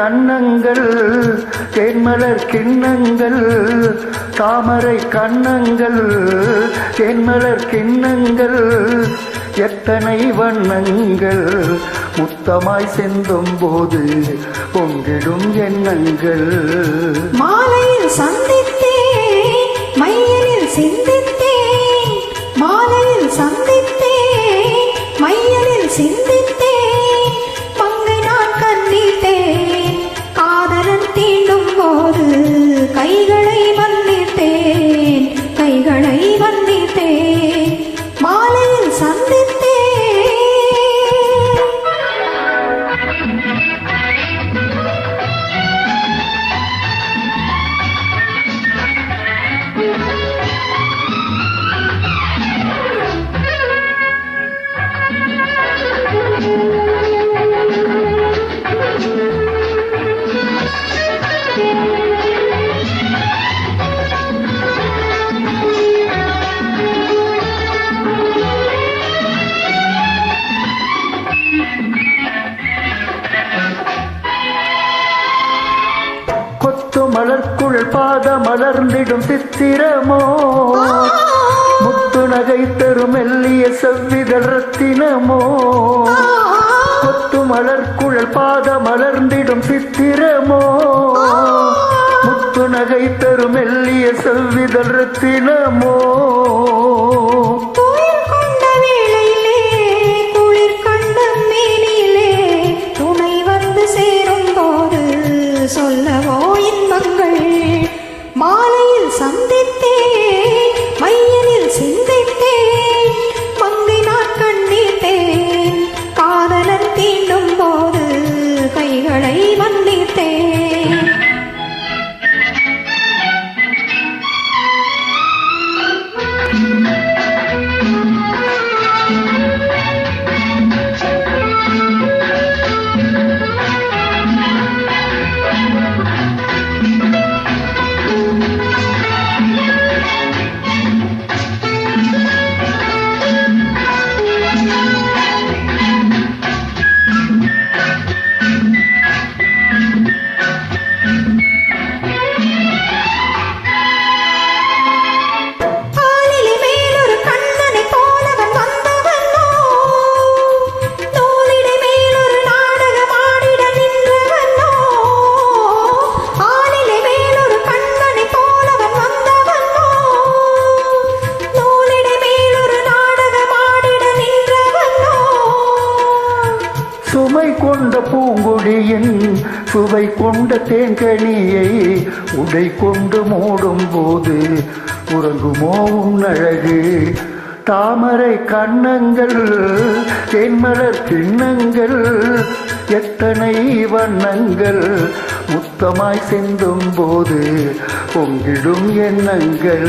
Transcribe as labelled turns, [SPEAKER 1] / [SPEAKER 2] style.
[SPEAKER 1] கன்னங்கள் தேன்மலர் கிண்ணங்கள் தாமரை கன்னங்கள் தேன்மலர் கிண்ணங்கள் எத்தனை வண்ணங்கள் முத்தமாய் செந்தும் போது பொங்கிடும் எண்ணங்கள்
[SPEAKER 2] மாலையில் சந்தித்தேன் மையலில் சிந்தித்தேன் மாலையில் சந்தித்தேன் மையலில் சிந்தித்தேன் பங்கை நான் கண்டித்தேன் காதலன் தீண்டும் போது கைகளை வந்தித்தேன் கைகளை வந்தித்தேன் மாலையில் சந்தித்தேன்
[SPEAKER 1] மலர்க்குள் பாத மலர்ந்திடும் சித்திரமோ முத்து நகை தரும் மெல்லிய செவ்விதழ் ரத்தினமோ கொத்து மலர்க்குள் பாத மலர்ந்திடும் சித்திரமோ முத்து நகை தரும் மெல்லிய செவ்விதழ் ரத்தினமோ
[SPEAKER 2] சொல்லவோ இன்பங்கள் மாலையில் சந்தித்தேன் மையலில் சிந்தித்தேன் பங்கை நான் கண்டித்தேன் காதலன் தீண்டும் போது கைகளை வந்தித்தேன்
[SPEAKER 1] சுமை கொண்ட பூங்குடியின் சுவை கொண்ட தேங்கனியை உடை கொண்டு மூடும் போது உறங்குமோ உன்னழகு தாமரை கன்னங்கள் தேன்மலர் கிண்ணங்கள் எத்தனை வண்ணங்கள் முத்தமாய் செந்தும் போது பொங்கிடும் எண்ணங்கள்